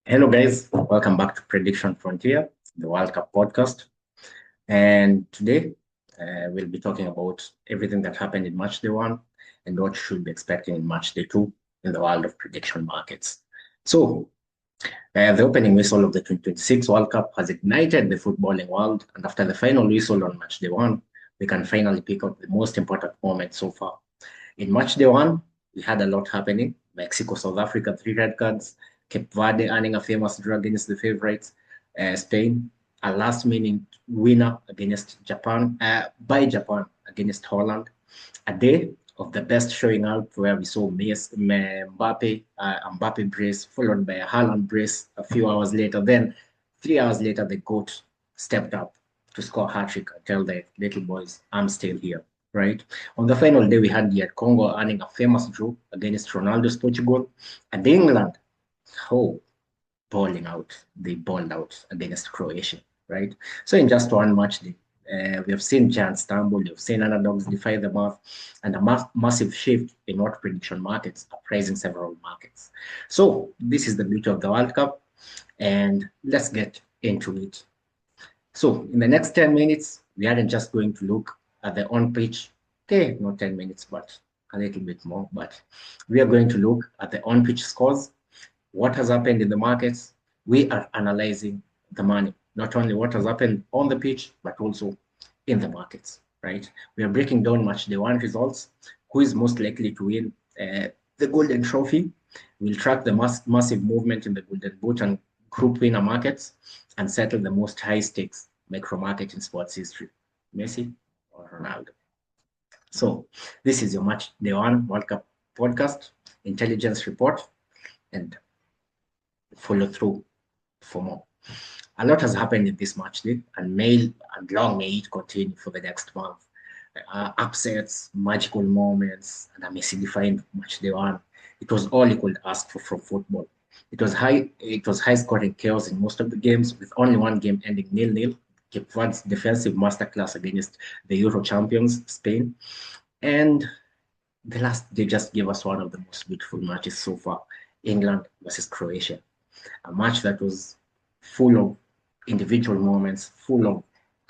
Hello, guys. Welcome back to Prediction Frontier, the World Cup podcast. And today we'll be talking about everything that happened in match day one and what you should be expecting in match day two in the world of prediction markets. So, the opening whistle of the 2026 World Cup has ignited the footballing world. And after the final whistle on match day one, we can finally pick out the most important moment so far. In match day one, we had a lot happening. Mexico, South Africa, three red cards. Cape Verde earning a famous draw against the favorites. Spain, a last-minute winner against Japan, by Japan against Holland. A day of the best showing out where we saw Mbappe brace, followed by a Haaland brace a few hours later. Then, 3 hours later, the GOAT stepped up to score a hat-trick and tell the little boys, I'm still here, right? On the final day, we had the Congo earning a famous draw against Ronaldo's Portugal, and England, oh, balling out. They balled out against Croatia, right? So in just one match day, we have seen giants stumble, we have seen underdogs defy the math, and a massive shift in what prediction markets are pricing several markets. So this is the beauty of the World Cup, and let's get into it. So in the next 10 minutes, we aren't just going to look at the on-pitch, okay, not 10 minutes, but a little bit more, but we are going to look at the on-pitch scores, what has happened in the markets. We are analyzing the money, not only what has happened on the pitch, but also in the markets, right? We are breaking down match day one results, who is most likely to win the Golden Trophy. We'll track the massive movement in the Golden Boot and group winner markets and settle the most high stakes micro market in sports history, Messi or Ronaldo. So this is your match day one World Cup podcast, intelligence report, and follow through for more. A lot has happened in this match day, and long may it continue for the next month. Upsets, magical moments, and a Messi-defined match day one. It was all you could ask for from football. It was high scoring chaos in most of the games, with only one game ending 0-0. Cape Verde's defensive masterclass against the Euro champions, Spain. And they just gave us one of the most beautiful matches so far, England versus Croatia. A match that was full of individual moments, full of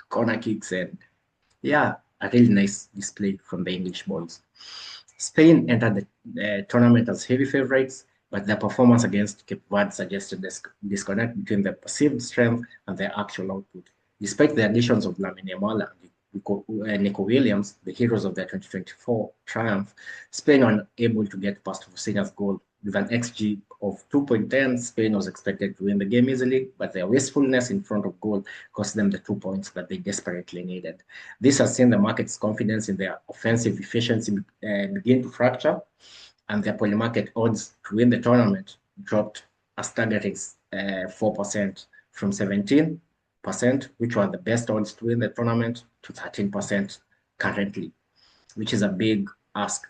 corner kicks, and yeah, a really nice display from the English boys. Spain entered the tournament as heavy favorites, but their performance against Cape Verde suggested this disconnect between their perceived strength and their actual output. Despite the additions of Lamine Yamal and Nico Williams, the heroes of their 2024 triumph, Spain were able to get past Fossina's goal. With an XG of 2.10, Spain was expected to win the game easily, but their wastefulness in front of goal cost them the 2 points that they desperately needed. This has seen the market's confidence in their offensive efficiency begin to fracture, and their polymarket odds to win the tournament dropped a staggering 4% from 17%, which were the best odds to win the tournament, to 13% currently, which is a big ask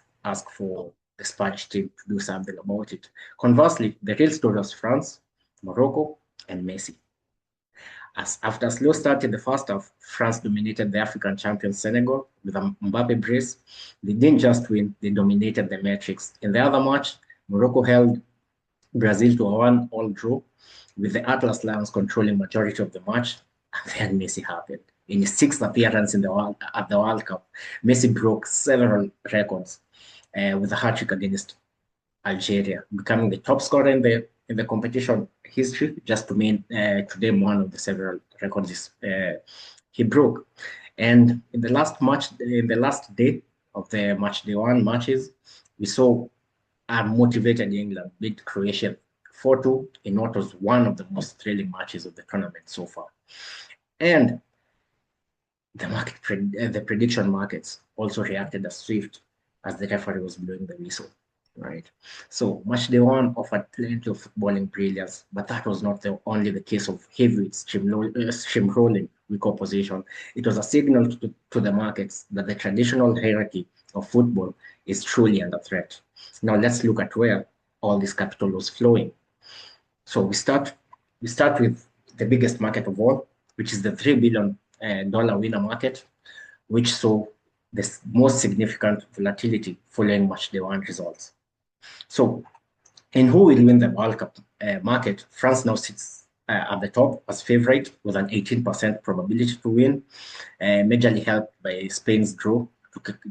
for the Spanish team to do something about it. Conversely, the real story was France, Morocco, and Messi. As after a slow start in the first half, France dominated the African champions Senegal with a Mbappe brace. They didn't just win, they dominated the metrics. In the other match, Morocco held Brazil to a 1-1 draw, with the Atlas Lions controlling majority of the match, and then Messi happened. In his sixth appearance at the World Cup, Messi broke several records with a hat-trick against Algeria, becoming the top scorer in the competition history, just to name one of the several records he broke. And in the last day of the match day one matches, we saw a motivated England beat Croatia 4-2 in what was one of the most thrilling matches of the tournament so far. And the prediction markets also reacted as swift as the referee was blowing the whistle, right? So match day one offered plenty of footballing brilliance, but that was not only the case of heavyweight steamrolling weak opposition. It was a signal to the markets that the traditional hierarchy of football is truly under threat. Now let's look at where all this capital was flowing. So we start with the biggest market of all, which is the $3 billion winner market, which saw the most significant volatility following match day one results. So In who will win the World Cup market, France now sits at the top as favorite with an 18% probability to win, majorly helped by Spain's draw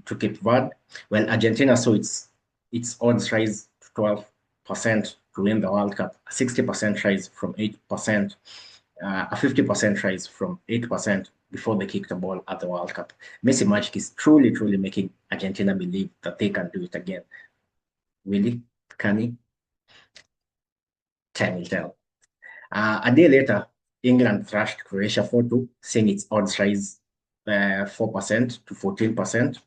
to Cape Verde, while Argentina saw its odds rise to 12% to win the World Cup, a 60% rise from 8%, a 50% rise from 8% before they kicked the ball at the World Cup. Messi magic is truly, truly making Argentina believe that they can do it again. Really? Can he? Time will tell. A day later, England thrashed Croatia 4-2, seeing its odds rise 4% to 14%,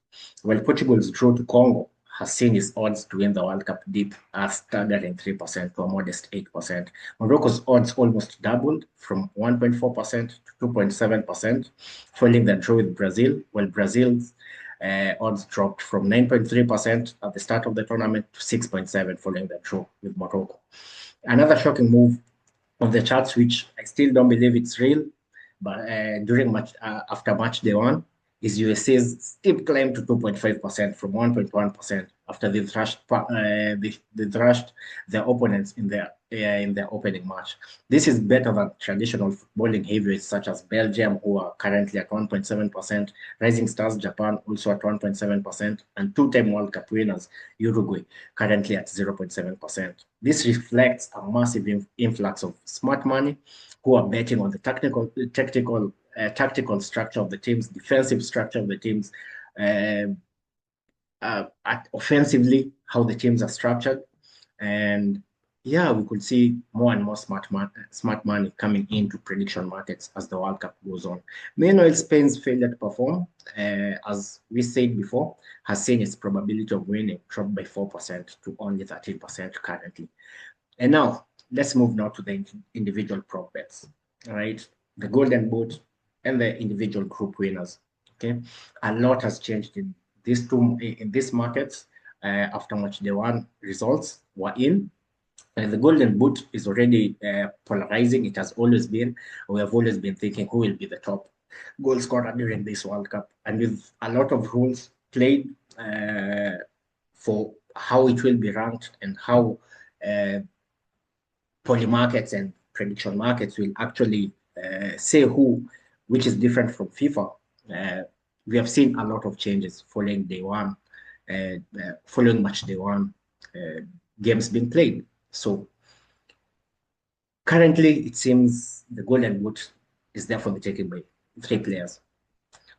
while Portugal's draw to Congo has seen its odds to win the World Cup dip a staggering 3% to a modest 8%. Morocco's odds almost doubled from 1.4% to 2.7%, following the draw with Brazil, while Brazil's odds dropped from 9.3% at the start of the tournament to 6.7% following the draw with Morocco. Another shocking move on the charts, which I still don't believe it's real, but after match day one, is USA's steep climb to 2.5% from 1.1% after they thrashed their opponents in their opening match. This is better than traditional footballing heavyweights such as Belgium, who are currently at 1.7%, Rising Stars Japan also at 1.7%, and two-time World Cup winners Uruguay currently at 0.7%. This reflects a massive influx of smart money who are betting on the tactical structure of the teams, defensive structure of the teams, offensively, how the teams are structured. And yeah, we could see more and more smart money coming into prediction markets as the World Cup goes on. Meanwhile, Spain's failure to perform, as we said before, has seen its probability of winning drop by 4% to only 13% currently. And now, let's move now to the individual prop bets, all right? The Golden Boot and the individual group winners, okay? A lot has changed in these markets after match day one results were in. The Golden Boot is already polarizing. It has always been. We have always been thinking who will be the top goal scorer during this World Cup. And with a lot of rules played for how it will be ranked and how poly markets and prediction markets will actually say which is different from FIFA. We have seen a lot of changes following day one, following match day one, games being played. So currently, it seems the Golden Boot is there for the taking by 3 players.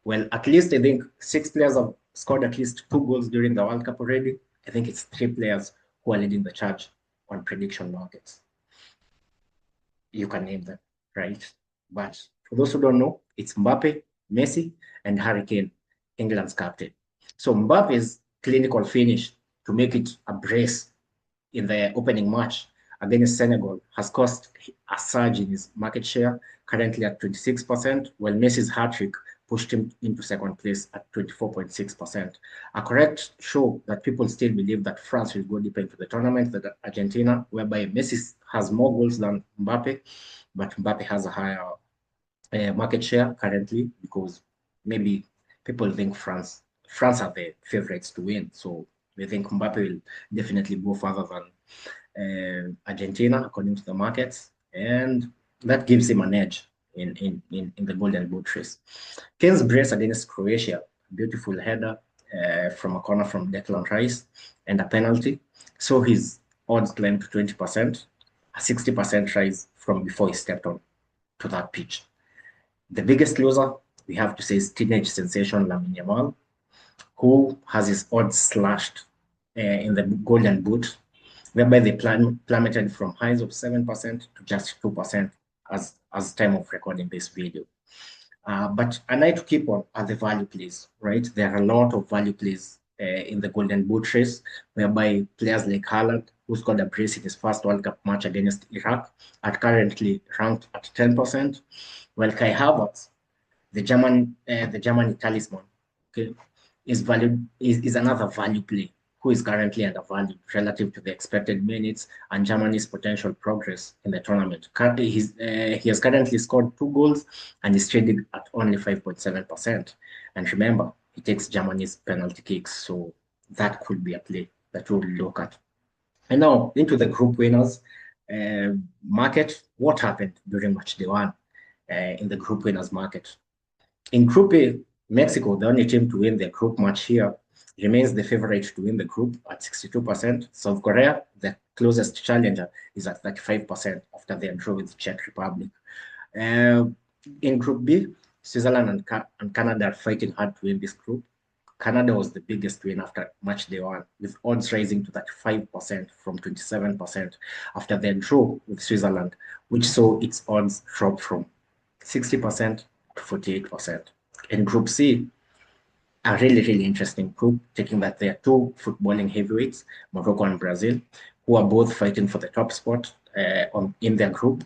Well, at least I think 6 players have scored at least 2 goals during the World Cup already. I think it's 3 players who are leading the charge on prediction markets. You can name them, right? But for those who don't know, it's Mbappe, Messi, and Harry Kane, England's captain. So Mbappe's clinical finish to make it a brace in the opening match against Senegal has caused a surge in his market share, currently at 26%, while Messi's hat-trick pushed him into second place at 24.6%. A correct show that people still believe that France will go deeper into the tournament than Argentina, whereby Messi has more goals than Mbappe, but Mbappe has a higher market share currently because maybe people think France are the favorites to win. So they think Mbappe will definitely go further than Argentina, according to the markets, and that gives him an edge in the Golden Boot race. Kane's brace against Croatia, beautiful header from a corner from Declan Rice, and a penalty. So his odds climbed to 20%, a 60% rise from before he stepped on to that pitch. The biggest loser, we have to say, is teenage sensation Lamine Yamal, who has his odds slashed in the Golden Boot, whereby they plummeted from highs of 7% to just 2% as time of recording this video. But a night to keep on are the value plays, right? There are a lot of value plays in the Golden Boot race, whereby players like Haaland, who scored a brace in his first World Cup match against Iraq, are currently ranked at 10%, while Kai Havertz, the German talisman, okay, is another value play who is currently undervalued relative to the expected minutes and Germany's potential progress in the tournament. He has currently scored 2 goals and is trading at only 5.7%. And remember, he takes Germany's penalty kicks, so that could be a play that we'll look at. And now into the group winners market. What happened during match day one in the group winners market? In Group A, Mexico, the only team to win their group match here, remains the favorite to win the group at 62%. South Korea, the closest challenger, is at 35% after their draw with the Czech Republic. Uh, in Group B, Switzerland and Canada are fighting hard to win this group. Canada was the biggest win after match day one, with odds rising to 35% from 27% after their draw with Switzerland, which saw its odds drop from 60% to 48%. In Group C, a really, really interesting group, taking that there are two footballing heavyweights, Morocco and Brazil, who are both fighting for the top spot in their group,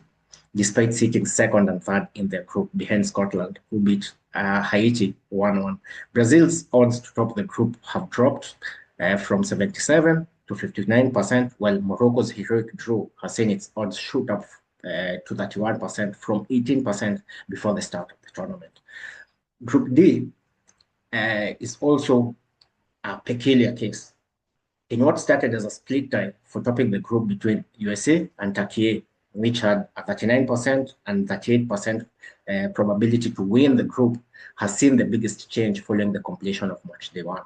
despite sitting second and third in their group behind Scotland, who beat Haiti 1-1. Brazil's odds to top the group have dropped from 77 to 59%, while Morocco's heroic draw has seen its odds shoot up to 31% from 18% before the start of the tournament. Group D is also a peculiar case. In what started as a split tie for topping the group between USA and Turkey, which had a 39% and 38% probability to win the group, has seen the biggest change following the completion of match day one.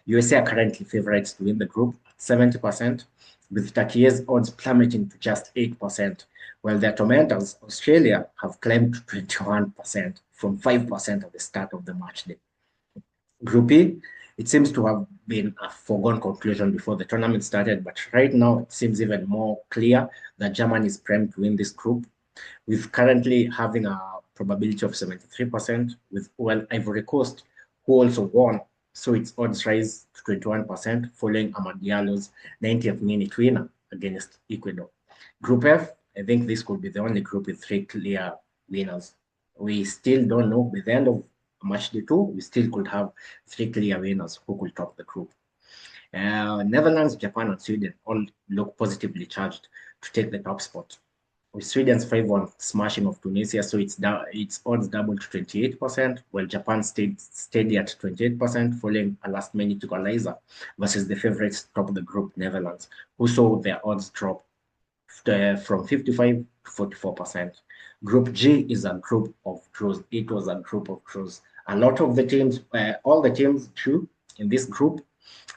USA are currently favorites to win the group at 70%, with Turkey's odds plummeting to just 8%, while their tormentors, Australia, have climbed to 21% from 5% at the start of the match day. Group E, it seems to have been a foregone conclusion before the tournament started, but right now it seems even more clear that Germany is primed to win this group, with currently having a probability of 73%, with Ivory Coast, who also won, so its odds rise to 21% following Amad Diallo's 90th minute winner against Ecuador. Group F, I think this could be the only group with three clear winners. We still don't know. By the end of match day two, we still could have three clear winners who could top the group. Netherlands, Japan, and Sweden all look positively charged to take the top spot. With Sweden's 5-1 smashing of Tunisia, so its odds doubled to 28%, while Japan stayed steady at 28% following a last-minute equalizer versus the favorites top of the group, Netherlands, who saw their odds drop from 55 to 44%. Group G is a group of draws. It was a group of draws. A lot of the teams, all the teams drew in this group,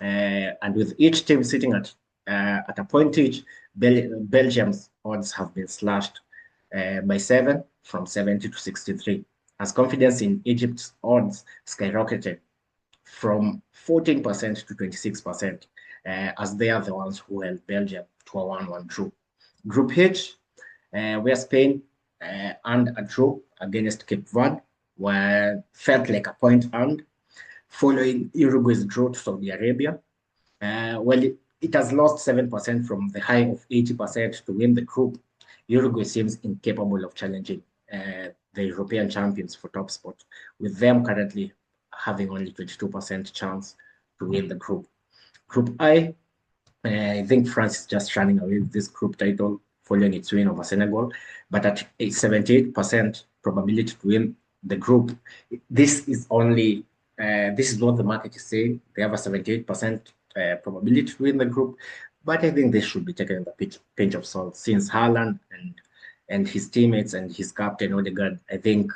and with each team sitting at a point each, Belgium's odds have been slashed by 7 from 70 to 63, as confidence in Egypt's odds skyrocketed from 14% to 26%, as they are the ones who held Belgium to a 1-1 draw. Group H, where Spain earned a draw against Cape Verde, where felt like a point earned, following Uruguay's draw to Saudi Arabia. Well, it has lost 7% from the high of 80% to win the group. Uruguay seems incapable of challenging the European champions for top spot, with them currently having only 22% chance to win the group. Group I think France is just running away with this group title following its win over Senegal, but at a 78% probability to win the group. This is only this is what the market is saying. They have a 78% probability to win the group, but I think this should be taken with a pinch of salt, since Haaland and his teammates and his captain Odegaard, I think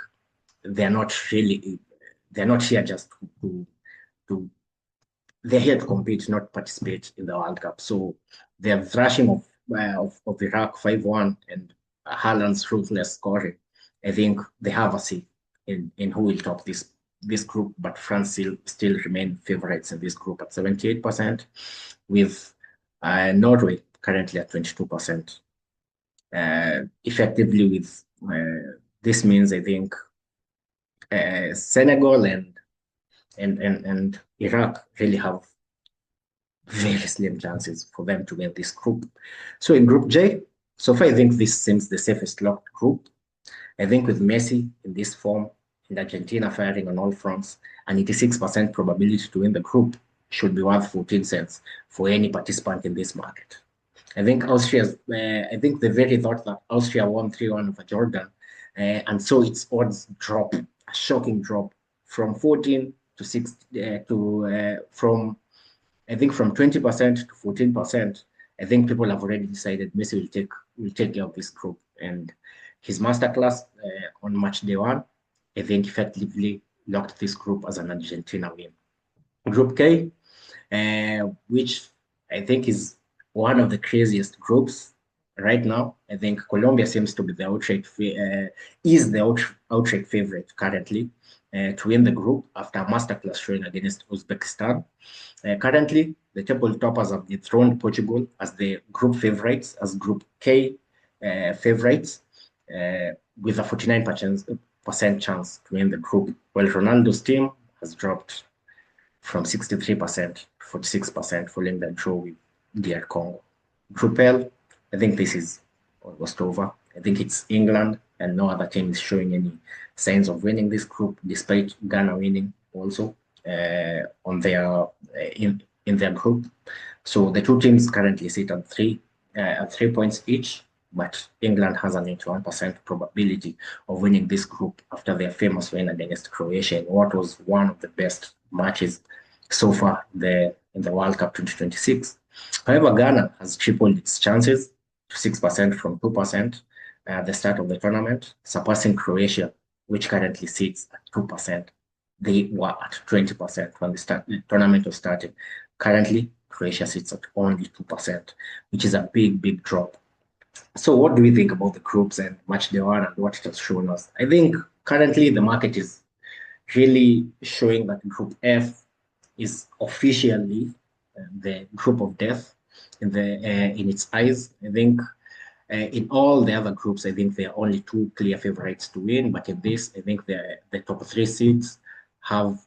they're not here just to they're here to compete, not participate in the World Cup. So their thrashing of Iraq 5-1 and Haaland's ruthless scoring, I think they have a say in who will top this group, but France still remain favorites in this group at 78%, with Norway currently at 22%. Effectively, with this means I think Senegal and Iraq really have very slim chances for them to win this group. So in Group J, so far I think this seems the safest locked group. I think with Messi in this form and Argentina firing on all fronts, an 86% probability to win the group should be worth 14 cents for any participant in this market. I think I think the very thought that Austria won 3-1 over Jordan, and so its odds drop, a shocking drop from 14 to 6 from I think from 20% to 14%, I think people have already decided Messi will take care of this group, and his masterclass on match day one, I think effectively locked this group as an Argentina win. Group K, which I think is one of the craziest groups right now. I think Colombia seems to be the outright favorite currently to win the group after a masterclass showing against Uzbekistan. Currently, the table toppers have dethroned Portugal as the group favorites, as Group K favorites, with a 49% chance to win the group, while Ronaldo's team has dropped from 63% to 46% following the draw with DR Congo. Group L, I think this is almost over. I think it's England, and no other team is showing any signs of winning this group, despite Ghana winning also on their in their group. So the two teams currently sit at 3 points each, but England has an 81% probability of winning this group after their famous win against Croatia in what was one of the best matches so far in the World Cup 2026. However, Ghana has tripled its chances to 6% from 2% at the start of the tournament, surpassing Croatia, which currently sits at 2%. They were at 20% when the tournament was starting. Currently, Croatia sits at only 2%, which is a big, big drop. So what do we think about the groups and match day one and what it has shown us? I think currently the market is really showing that Group F is officially the group of death in its eyes. I think in all the other groups, I think there are only two clear favorites to win. But in this, I think the top three seeds have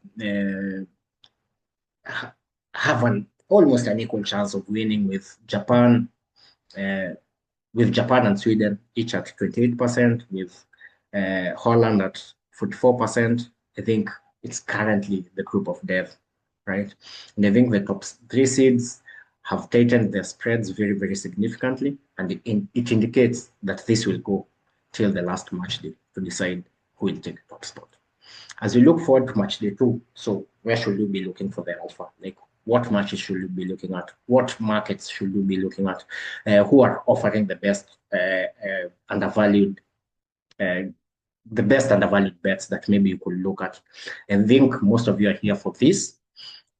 almost an equal chance of winning, with Japan and Sweden each at 28%, with Holland at 44%. I think it's currently the group of death, right? And I think the top three seeds have tightened their spreads very, very significantly, and it indicates that this will go till the last match day to decide who will take the top spot. As we look forward to match day two, so where should we be looking for the alpha? Like, what matches should we be looking at? What markets should we be looking at? Who are offering the best undervalued bets that maybe you could look at? And I think most of you are here for this.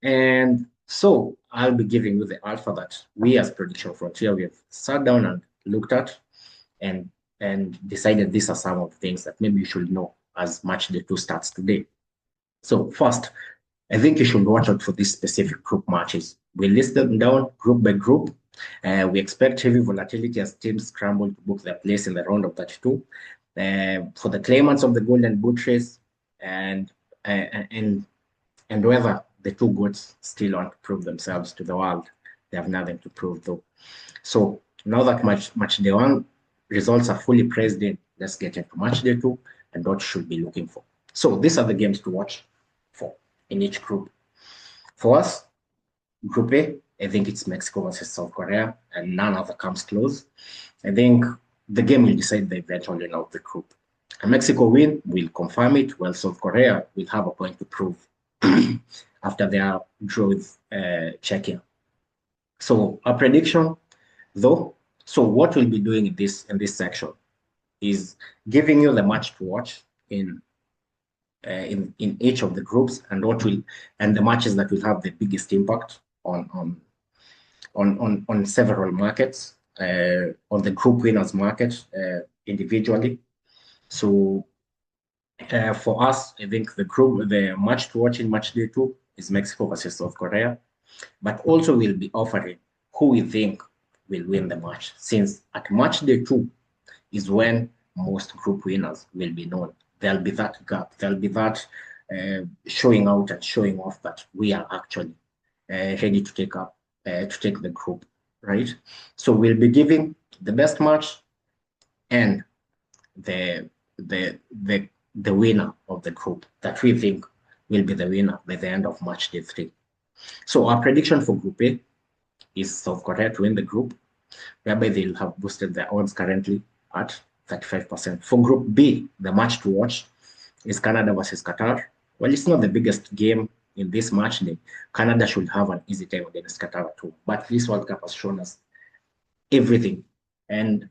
And so I'll be giving you the alpha that we as Prediction Frontier, we have sat down and looked at and decided these are some of the things that maybe you should know as match day two starts today. So first, I think you should watch out for these specific group matches. We list them down group by group. We expect heavy volatility as teams scramble to book their place in the round of 32. For the claimants of the Golden Boot race, and whether the two goats still want to prove themselves to the world. They have nothing to prove though. So now that match day one results are fully priced in, let's get into match day two and what you should be looking for. So these are the games to watch for in each group. For us, Group A, I think it's Mexico versus South Korea, and none other comes close. I think the game will decide the eventual winner of the group. A Mexico win will confirm it, while South Korea will have a point to prove after their draw with Czechia. So a prediction, though. So what we'll be doing in this section is giving you the match to watch in each of the groups, and the matches that will have the biggest impact on several markets, on the group winners market individually. So for us, I think the match to watch in match day two is Mexico versus South Korea, but also we'll be offering who we think will win the match, since at match day two is when most group winners will be known. There'll be that gap. There'll be that showing out and showing off that we are actually ready to take the group, right? So we'll be giving the best match and the winner of the group that we think will be the winner by the end of match day three. So our prediction for Group A is South Korea to win the group, whereby they'll have boosted their odds currently at 35%. For Group B, the match to watch is Canada versus Qatar. Well, it's not the biggest game in this match day. Canada should have an easy time against Qatar too. But this World Cup has shown us everything. And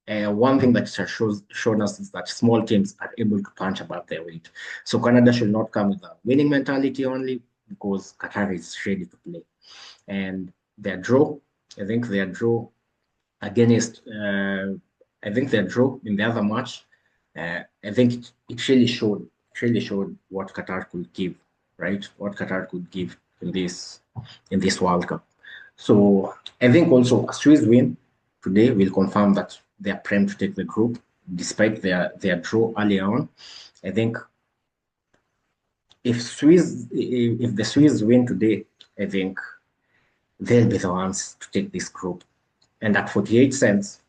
one thing that has shown us is that small teams are able to punch above their weight. So Canada should not come with a winning mentality only because Qatar is ready to play. And their draw, I think their draw against, I think their draw in the other match, I think it really showed what Qatar could give, right? What Qatar could give in this World Cup. So I think also a Swiss win today will confirm that they are primed to take the group, despite their draw early on. I think if the Swiss win today, I think they'll be the ones to take this group. And at 48 cents,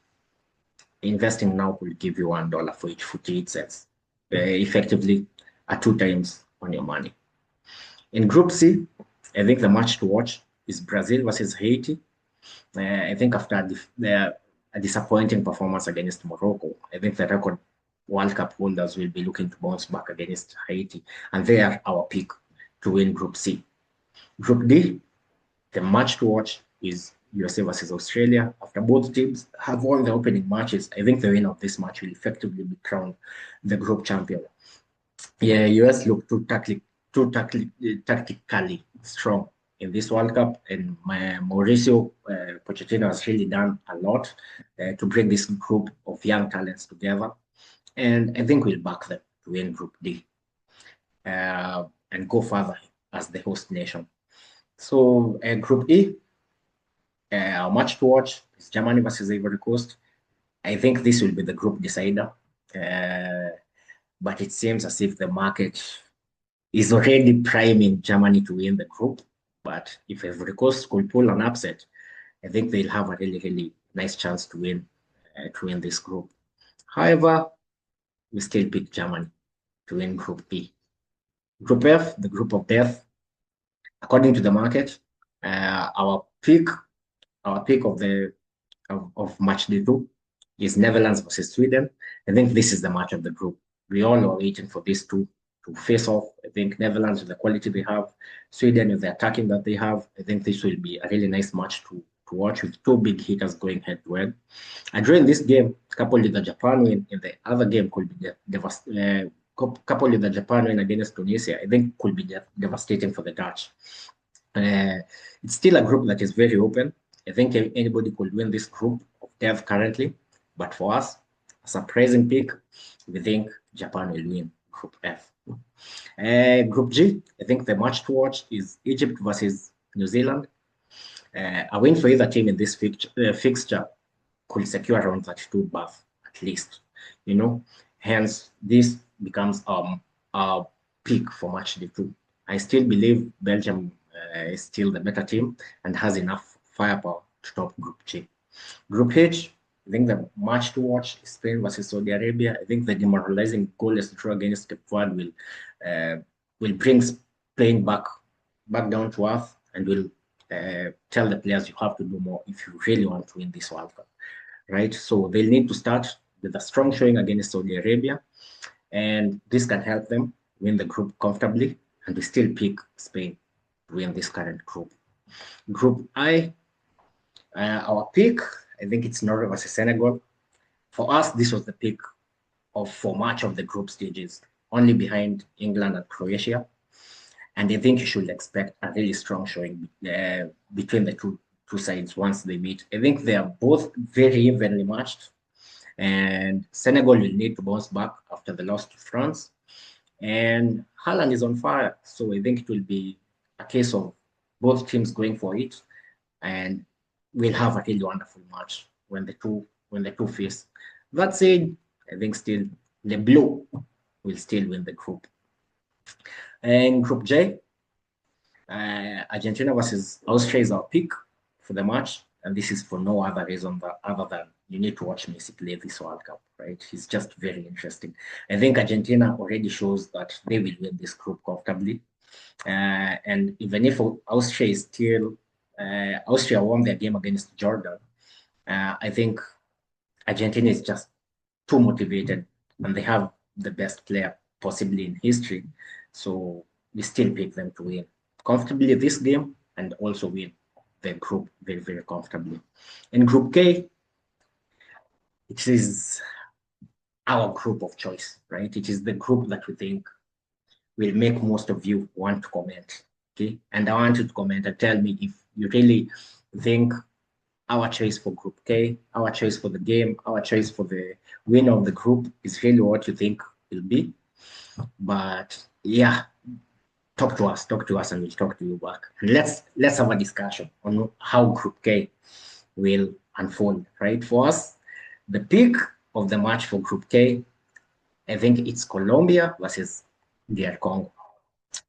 investing now will give you $1 for each 48 cents, effectively at 2 times on your money. In Group C, I think the match to watch is Brazil versus Haiti. I think after a disappointing performance against Morocco, I think the record World Cup holders will be looking to bounce back against Haiti, and they are our pick to win Group C. Group D, the match to watch is USA versus Australia. After both teams have won the opening matches, I think the winner of this match will effectively be crowned the group champion. Yeah, US look tactically strong in this World Cup, and Mauricio Pochettino has really done a lot to bring this group of young talents together, and I think we'll back them to win Group D and go further as the host nation. So Group E, our match to watch is Germany versus Ivory Coast. I think this will be the group decider, but it seems as if the market is already priming Germany to win the group. But if Ivory Coast could pull an upset, I think they'll have a really, really nice chance to win this group. However, we still pick Germany to win Group B. Group F, the group of death. According to the market, our pick of match day 2 is Netherlands versus Sweden. I think this is the match of the group. We all are waiting for these two to face off. I think Netherlands with the quality they have, Sweden with the attacking that they have. I think this will be a really nice match to watch with two big hitters going head to head. And during this game, coupled with the Japan win in the other game could be coupled with the Japan win against Tunisia, I think could be devastating for the Dutch. It's still a group that is very open. I think anybody could win this group of death currently, but for us, a surprising pick, we think Japan will win Group F. Group G, I think the match to watch is Egypt versus New Zealand. A win for either team in this fixture could secure around 32 berths at least. Hence this becomes our pick for match day 2. I still believe Belgium is still the better team and has enough firepower to top Group G. Group H, I think the match to watch is Spain versus Saudi Arabia. I think the demoralizing goalless draw against Cape Verde will bring Spain back down to earth and will tell the players you have to do more if you really want to win this World Cup, right? So they'll need to start with a strong showing against Saudi Arabia, and this can help them win the group comfortably, and we still pick Spain to win this current group. Group I, our pick, I think it's Norway versus Senegal. For us, this was the pick for much of the group stages, only behind England and Croatia. And I think you should expect a really strong showing between the two sides once they meet. I think they are both very evenly matched, and Senegal will need to bounce back after the loss to France. And Haaland is on fire, so I think it will be a case of both teams going for it, and we'll have a really wonderful match when the two face. That said, I think still the blue will still win the group. And Group J, Argentina versus Austria is our pick for the match, and this is for no other reason other than you need to watch Messi play this World Cup, right? He's just very interesting. I think Argentina already shows that they will win this group comfortably. And even if Austria is still, Austria won their game against Jordan, I think Argentina is just too motivated and they have the best player possibly in history. So we still pick them to win comfortably this game and also win the group very, very comfortably. In Group K, it is our group of choice, right? It is the group that we think will make most of you want to comment. Okay. And I want you to comment and tell me if you really think our choice for Group K, our choice for the game, our choice for the winner of the group is really what you think will be. But yeah, talk to us, and we'll talk to you back. Let's have a discussion on how Group K will unfold, right? For us, the pick of the match for Group K, I think it's Colombia versus DR Congo.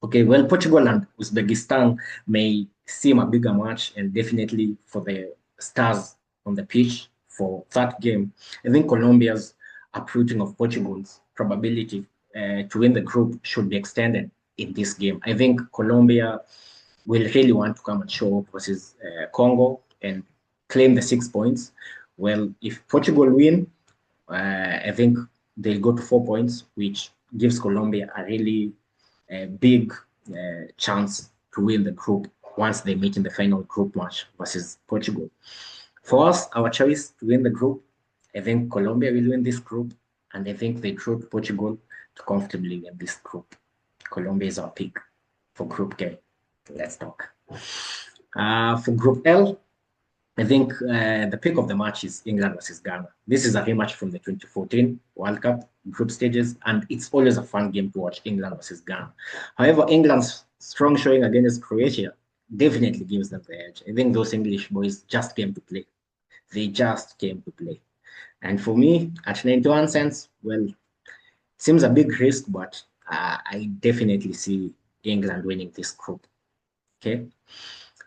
Okay, well, Portugal and Uzbekistan may seem a bigger match, and definitely for the stars on the pitch for that game, I think Colombia's uprooting of Portugal's probability to win the group should be extended in this game. I think Colombia will really want to come and show up versus Congo and claim the 6 points. Well, if Portugal win, I think they'll go to 4 points, which gives Colombia a really big chance to win the group once they meet in the final group match versus Portugal. For us, our choice to win the group, I think Colombia will win this group, and I think they draw Portugal to comfortably win this group. Colombia is our pick for Group K. Let's talk. For Group L, I think the pick of the match is England versus Ghana. This is a rematch from the 2014 World Cup group stages, and it's always a fun game to watch, England versus Ghana. However, England's strong showing against Croatia definitely gives them the edge. I think those English boys just came to play. They just came to play. And for me, at 91 cents, well, seems a big risk, but I definitely see England winning this group. Okay,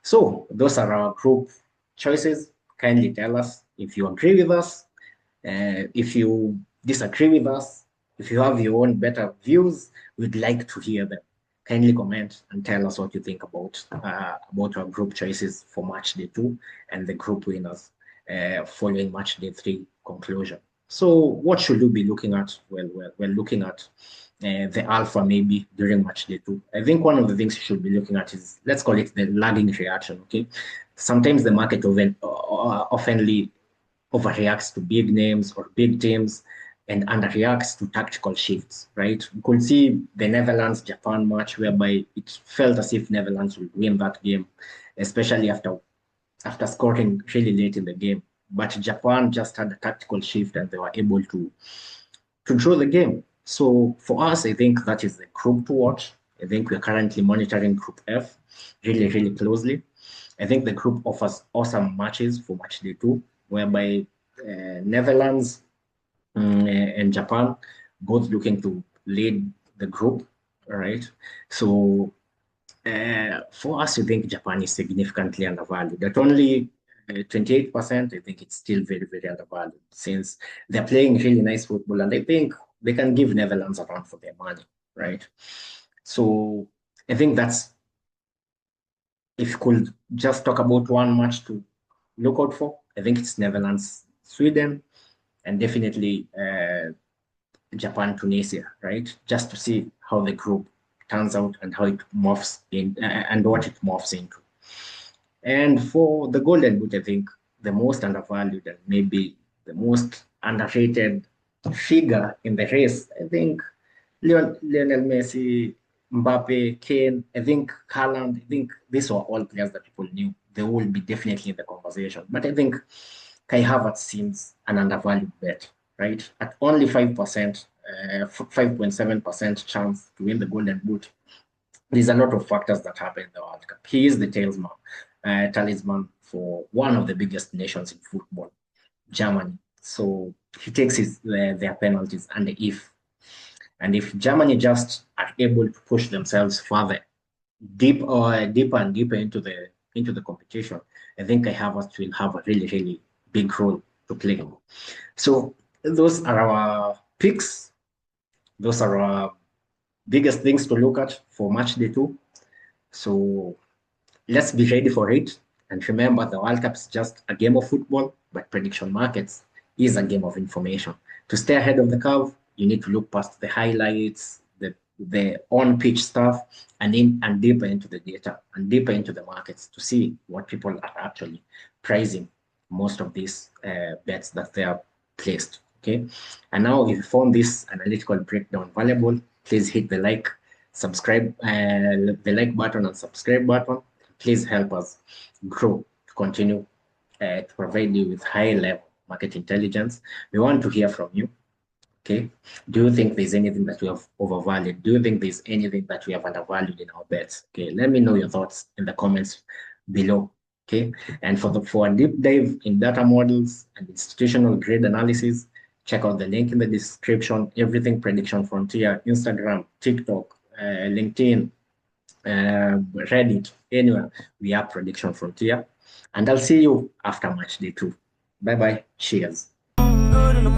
so those are our group choices. Kindly tell us if you agree with us, if you disagree with us, if you have your own better views, we'd like to hear them. Kindly comment and tell us what you think about our group choices for match day 2 and the group winners following match day 3 conclusion. So what should we be looking at? Well, we're looking at the alpha maybe during match day 2. I think one of the things you should be looking at is, let's call it the lagging reaction, okay? Sometimes the market oftenly overreacts to big names or big teams and underreacts to tactical shifts, right? You could see the Netherlands-Japan match whereby it felt as if Netherlands would win that game, especially after scoring really late in the game. But Japan just had a tactical shift and they were able to draw the game. So for us, I think that is the group to watch. I think we're currently monitoring Group F really, really closely. I think the group offers awesome matches for match day 2, whereby Netherlands and Japan both looking to lead the group, right? So for us, I think Japan is significantly undervalued. At only 28%, I think it's still very, very undervalued since they're playing really nice football, and I think they can give Netherlands a run for their money, right? So I think that's, if you could just talk about one match to look out for, I think it's Netherlands, Sweden, and definitely Japan, Tunisia, right? Just to see how the group turns out and how it morphs in and what it morphs into. And for the Golden Boot, I think the most undervalued and maybe the most underrated figure in the race, I think Lionel Messi, Mbappe, Kane, I think Haaland, I think these were all players that people knew. They will be definitely in the conversation. But I think Kai Havertz seems an undervalued bet, right? At only 5%, 5.7% chance to win the Golden Boot. There's a lot of factors that happen in the World Cup. He is the talisman for one of the biggest nations in football, Germany. So he takes their penalties, and if Germany just are able to push themselves further, deeper and deeper into the competition, I think Kai Havertz will have a really, really big role to play. So those are our picks. Those are our biggest things to look at for match day 2. So let's be ready for it. And remember, the World Cup is just a game of football, but prediction markets is a game of information. To stay ahead of the curve, you need to look past the highlights, the the on-pitch stuff, and deeper into the data and deeper into the markets to see what people are actually pricing most of these bets that they are placed. Okay, and now if you found this analytical breakdown valuable, please hit the subscribe, the like button and subscribe button. Please help us grow to continue to provide you with high level market intelligence. We want to hear from you. Okay. Do you think there's anything that we have overvalued? Do you think there's anything that we have undervalued in our bets? Okay. Let me know your thoughts in the comments below. Okay. And for a deep dive in data models and institutional grade analysis, check out the link in the description. Everything Prediction Frontier, Instagram, TikTok, LinkedIn, Reddit, anywhere we are Prediction Frontier. And I'll see you after match day 2. Bye bye. Cheers. Good in the